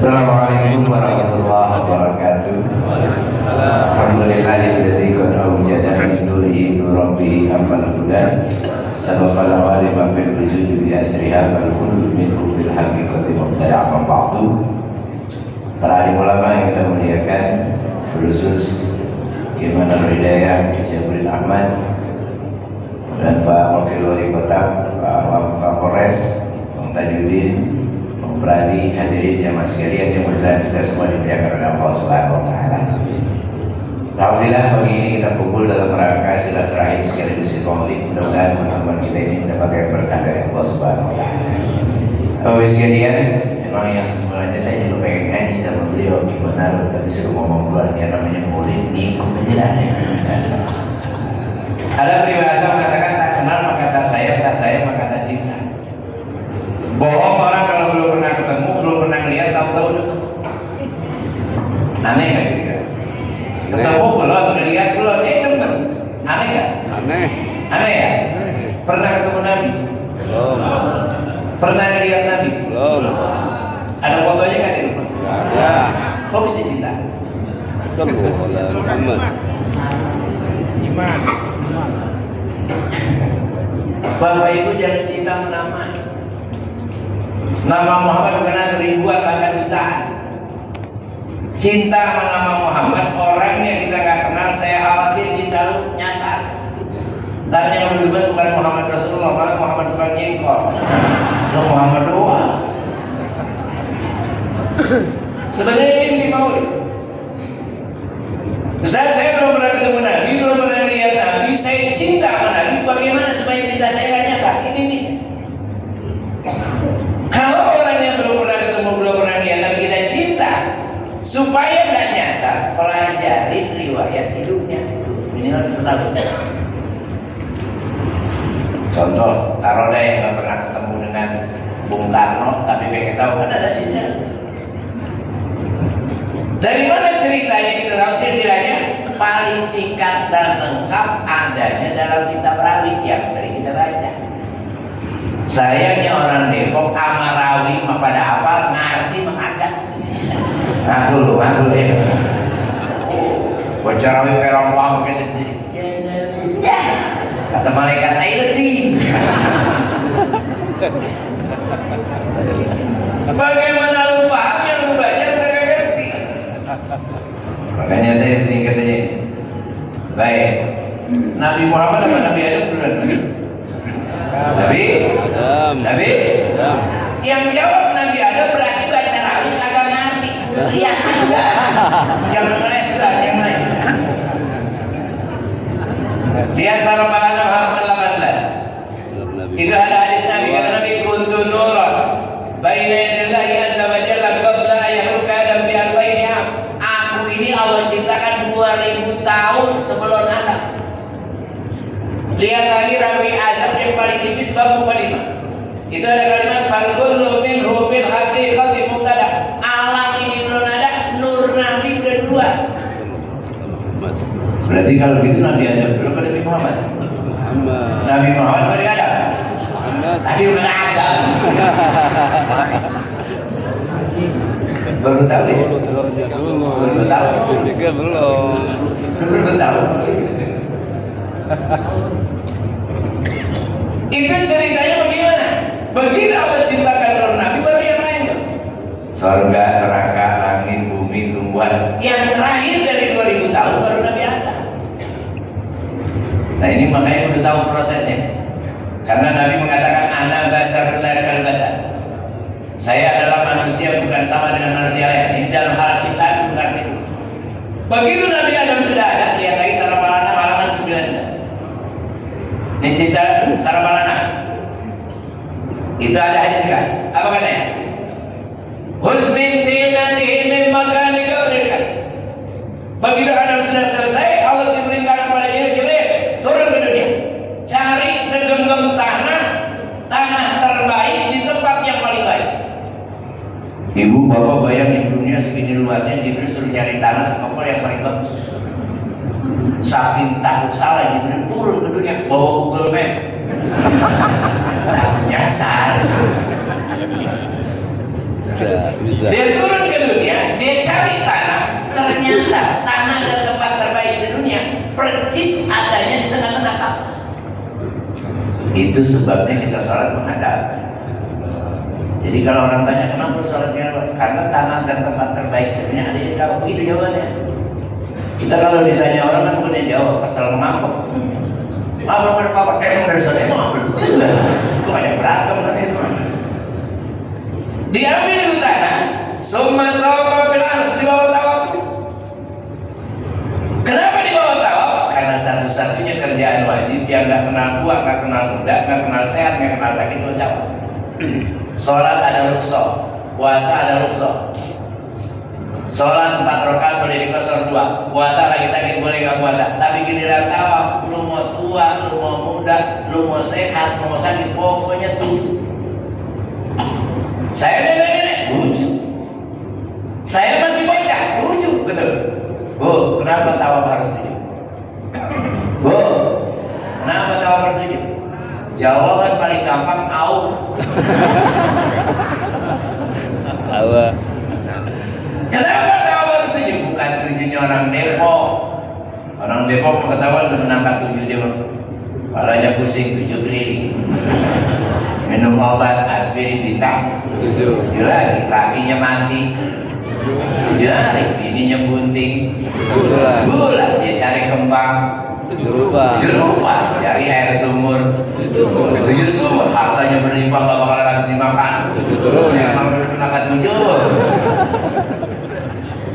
Assalamualaikum warahmatullahi wabarakatuh. Alhamdulillahilladzi qad awjada min nurihi nuran bihi amal hudan sabaqal awalima fil wujudi bi asriha bal kullu minhu bil haqiqati mubtada'a ba'du. Para alim ulama yang kita muliakan, khusus Gimana Hidayah, Syekh Ahmad dan Pak Wakil Wali Kota, Pak Kapolres, Bang Tajudin, Bang Pradi, hadirin jamaah sekalian yang mudah kita semua dimuliakan oleh Allah Subhanahu wa taala. Alhamdulillah pagi ini kita kumpul dalam rangka silaturahim sekaligus Maulid. Mudah-mudahan pertemuan kita ini mendapatkan berkah dari Allah Subhanahu wa taala. Bapak sekalian, memang yang sebenarnya saya juga pengen nyanyi sama beliau gimana, tapi suruh ngomong keluar yang namanya Maulid nih, ikut aja lah. Ada peribahasa mengatakan tak kenal maka tak sayang maka tak cinta. Bohong orang kalau belum pernah ketemu, belum pernah lihat, tahu-tahu dekat. Aneh gak kira? Ketemu belum, lihat belum, temen. Aneh gak? Aneh ya? Pernah ketemu Nabi? Belum. Pernah lihat Nabi? Belum. Ada fotonya kan di rumah? Ya. Kok bisa cinta? Sallallahu alaihi Muhammad. Iman. Bapak Ibu jangan cinta menamai. Nama Muhammad dikenal ribuan bahkan jutaan. Cinta sama nama Muhammad, orangnya kita nggak kenal, saya khawatir cinta lu nyasar. Dan yang lu debat bukan Muhammad Rasulullah, malah Muhammad tukang jengkol. Lu Muhammad doang. Sebenarnya ini Maulid. Saat saya belum pernah ketemu Nabi, belum pernah melihat Nabi, saya cinta sama Nabi. Bagaimana supaya cinta saya nggak nyasar? Ini. Kalau orang yang belum pernah ketemu, belum pernah lihat, tapi kita cinta, supaya nggak nyasar, pelajari riwayat hidupnya. Ini harus kita tahu. Contoh, taruh deh yang nggak pernah ketemu dengan Bung Karno, tapi pengen tahu kan ada sejarah. Dari mana ceritanya kita tahu silsilahnya? Paling singkat dan lengkap adanya dalam kitab Rawi yang sering kita baca. Sayangnya orang Depok sama Rawi mah pada apa ngerti mengadak. Ngaku ya. Baca Rawi perong wang pakai sendiri. Ya. Kata malaikat Tailedi. Bagaimana lu paham yang lu baca mereka ngerti. Makanya saya sering katanya, baik, Nabi Muhammad apa Nabi Adam duluan? Nabi? Nabi? Yang jawab Nabi Adam berarti baca Rawi kagak ngerti. Lihat aja. Jangan ngeles juga, jangan ngeles. Lihat salam Al-An'am halaman 18. Itu ada hadis Nabi kata Nabi kuntu nuran baina yadillahi azza wa jalla qabla ayyuka adam bi albaini am. Aku ini Allah ciptakan 2000 tahun sebelum Adam. Lihat lagi Rawi Azab yang paling tipis bab 45. Itu ada kalimat fal kullu minhu bil haqiqati mubtada. Alam ini belum ada, nur Nabi udah duluan. Berarti kalau gitu Nabi Adam dulu pada Nabi Muhammad. Nabi Muhammad pada Adam. Tadi udah Adam. Baru tahu ya? Baru tahu. Baru tahu. Itu ceritanya bagaimana? Begitu Allah ciptakan nur Nabi baru yang lain. Surga, neraka, langit, bumi, tumbuhan. Yang terakhir dari 2000 tahun baru Nabi Adam. Nah ini makanya udah tahu prosesnya. Karena Nabi mengatakan ana basarun la kal basar. Saya adalah manusia bukan sama dengan manusia lain. Ini dalam hal ciptaan bukan itu. Begitu Nabi Adam sudah ada, lihat lagi Saraf Al-An'am halaman 19. Ini cerita Saraf Al-An'am. Itu ada hadis kan? Apa katanya? Husmin dinanihi min makani qabrika. Begitu Adam sudah selesai, Allah perintahkan kepada Jibril turun ke dunia. Cari segenggam tanah terbaik di tempat yang paling baik. Ibu bapak bayangin dunia segini luasnya, Jibril suruh nyari tanah sekepol yang paling bagus. Saking takut salah Jibril turun ke dunia bawa Google Map. Tak nyasar. Bisa. Dia turun ke dia cari tanah, ternyata tanah dan tempat terbaik sedunia percis adanya di tengah-tengah Ka'bah. Itu sebabnya kita sholat menghadap. Jadi kalau orang tanya kenapa sholatnya, karena tanah dan tempat terbaik sedunia ada di Ka'bah. Begitu jawabannya. Kita kalau ditanya orang kan bukan yang jawab, kesel ngambek. Apa ada apa? Emang dari sana emang apa? Itu ada berantem namanya itu. Diambil itu tanah, semua tawaf harus dibawa tawaf. Kenapa dibawa tawaf? Karena satu-satunya kerjaan wajib yang nggak kenal tua, nggak kenal muda, nggak kenal sehat, nggak kenal sakit itu tawaf. Sholat ada rukhsah, puasa ada rukhsah. Sholat 4 rakaat boleh dikosor 2, puasa lagi sakit boleh nggak puasa. Tapi giliran tawaf, lu mau tua, lu mau muda, lu mau sehat, lu mau sakit, pokoknya 7. Saya nenek-nenek 7. Saya masih bocah 7, betul. Bu, kenapa tawaf harus 7? Bu, kenapa tawaf harus 7? Jawaban paling gampang au. Awal. Kenapa tawaf harus 7? Bukan 7-nya orang Depok. Orang Depok mau ketahuan udah menangkat 7 dia mah. Kepalanya pusing 7 keliling. Minum obat aspirin bintang 7 lagi, lakinya mati 7 hari, bininya bunting bulan, dia cari kembang jerupah, cari air sumur 7 sumur, hartanya berlimpah gak bakalan habis dimakan. Memang udah menangkat 7.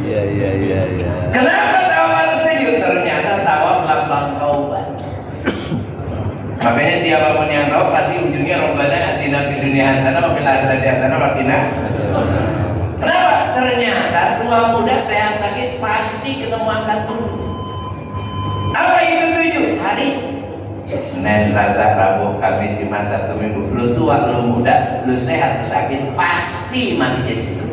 Iya. Kenapa tawaf harus 7? Ternyata tawaf lambang taubat. Makanya siapapun yang tahu pasti ujungnya Rabbana atina fid dunya hasanah wa fil akhirati hasanah wa qina. Kenapa? Ternyata tua muda sehat sakit pasti ketemu angka 7. Apa itu 7? Hari Senin, Selasa, Rabu, Kamis, Jumat, Sabtu, Minggu. Lu tua, lu muda, lu sehat, lu sakit, pasti mati jadi situ.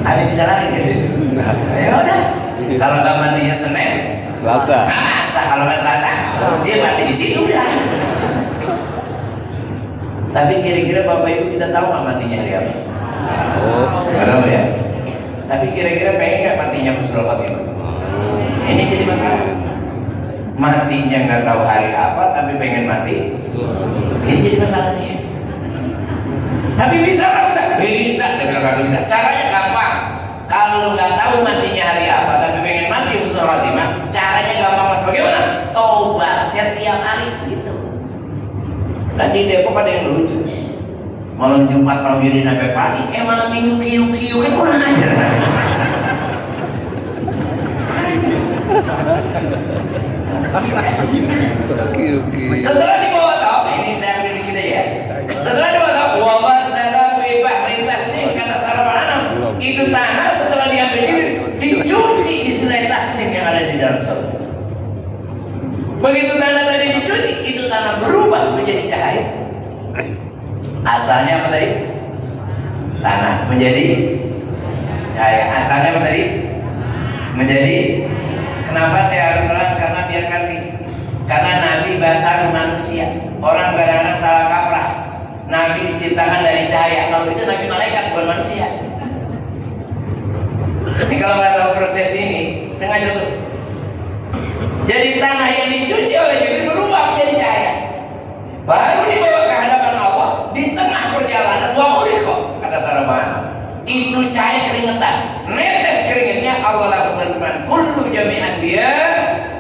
Ada bisa lari dari situ. Ya udah. Kalau nggak matinya Senin, Selasa. Kalau nggak Selasa, dia pasti di situ udah. Tapi kira-kira Bapak Ibu kita tahu nggak matinya hari apa? Nggak tahu ya. Tapi kira-kira pengen nggak matinya husnul khotimah? Ini jadi masalah. Matinya nggak tahu hari apa, tapi pengen mati. Ini jadi masalahnya. Tapi bisa nggak bisa? Bisa. Saya bilang nggak bisa. Caranya gampang. Kalau nggak tahu matinya hari apa, tapi pengen mati husnul khotimah, caranya gampang banget. Bagaimana? Tobatnya tiap hari gitu. Dan di Depok ada yang lucu. Malam Jumat mau diri sampai pagi, malam Minggu kiu-kiu kan kurang ajar. Setelah dibawa tawaf, ini saya ambil dikit aja ya. Setelah dibawa tawaf, wa masalah fi bahri tasnim, kata Sarafan Anam, itu tanah setelah diambil ini dicuci di sungai tasnim yang ada di dalam surga. Begitu tanah tadi dicuci, itu tanah berubah menjadi cahaya. Asalnya apa tadi? Tanah menjadi cahaya. Asalnya apa tadi? Menjadi. Kenapa saya harus bilang? Karena biar ngerti. Karena Nabi basar manusia. Orang kadang-kadang salah kaprah. Nabi diciptakan dari cahaya. Kalau itu Nabi malaikat bukan manusia. Ini kalau nggak tahu proses ini, tengah contoh. Jadi tanah yang dicuci oleh Jibril berubah menjadi cahaya. Baru dibawa ke hadapan Allah. Di tengah perjalanan kok kata Sarabana. Itu cahaya keringetan. Netes keringetnya Allah langsung berfirman, kullu jami'an dia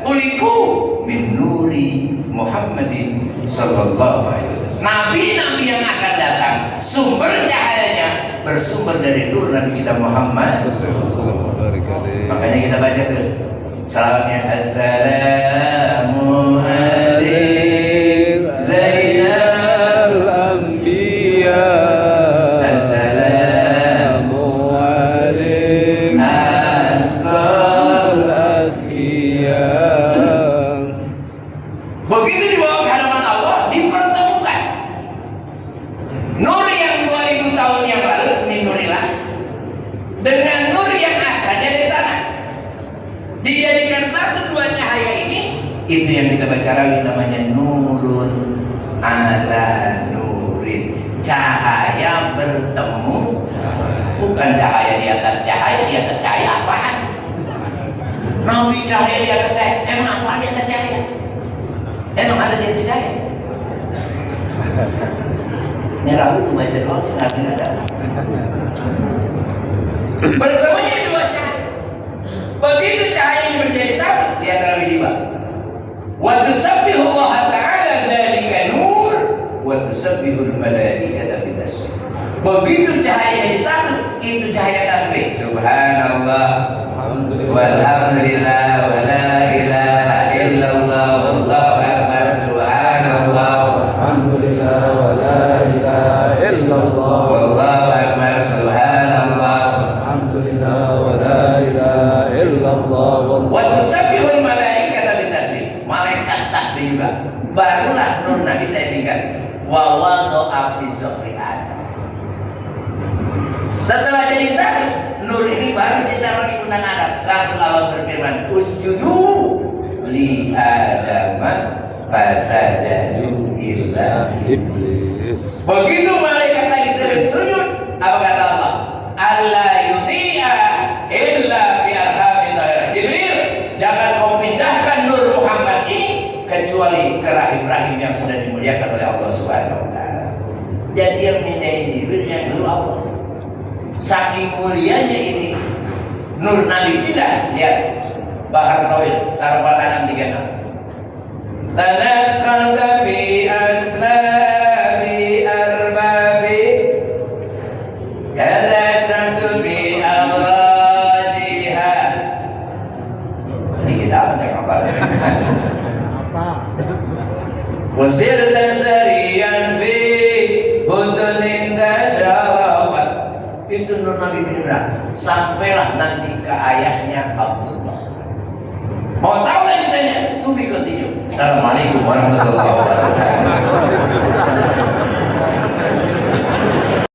uliku min nuri Muhammadin sallallahu alaihi wasallam. Nabi-nabi yang akan datang, sumber cahayanya bersumber dari nur Nabi kita Muhammad. Makanya kita baca tuh salawatnya, assalamu alaikum Zainal Anbiya, assalamu alaikum Asqal Asqiya. Begitu dibawa ke hadapan Allah, dipertemukan nur yang 2000 tahun yang lalu min nurillah dengan nur yang asalnya dari tanah, dijadikan satu dua cahaya ini. Itu yang kita baca lagi namanya nurun ala nurin, cahaya bertemu, bukan cahaya di atas cahaya, di atas Nabi cahaya di atas saya. Emang apa di atas cahaya? Emang ada di atas cahaya? Merah itu baca doang sih Nabi ada. Bertemunya dua cahaya. Begitu cahaya ini menjadi satu di antara dua. Wa tusabbihu Allah Ta'ala dzalika nur wa tusabbihul malaikata bitasbih. Begitu cahaya jadi satu, itu cahaya tasbih. Subhanallah walhamdulillah wa la ilaha illallah wallahu akbar. Subhanallah Alhamdulillah wa la ilaha illallah. wallahu akbar. Subhanallah Alhamdulillah wa la ilaha illallah. wa tusabbihul malaikata bitasbih. Malaikat tasbih juga. Barulah nur Nabi saya singkat. Wa wadha'a fi zahri Adam. Setelah jadi satu, nur ini baru ditaruh di pundak Adam. Langsung Allah berfirman, usjudu li Adam fasajadu illa Iblis. begitu malaikat lagi sujud, apa kata Allah? Allah yuti'a illa fi arhamil zahir. Jibril, jangan kau pindahkan nur Muhammad ini kecuali ke rahim-rahim yang sudah dimuliakan oleh Allah Subhanahu wa taala. Jadi yang mindahin Jibril yang dulu Allah. Saking mulianya ini nur Nabi pindah. Lihat Bahar Tauhid Sarpatangan 36. Tanaqalta bi aslabi arbabi kada samsul bi awrajiha. Ini kita apa yang hafal? Apa? Wasirta sariyan fi butunin tasyarawat. Itu nur Nabi Ibrahim. Sampailah nanti ke ayahnya Abdullah. Mau tahu lagi tanya? To be continue. Assalamualaikum warahmatullahi wabarakatuh.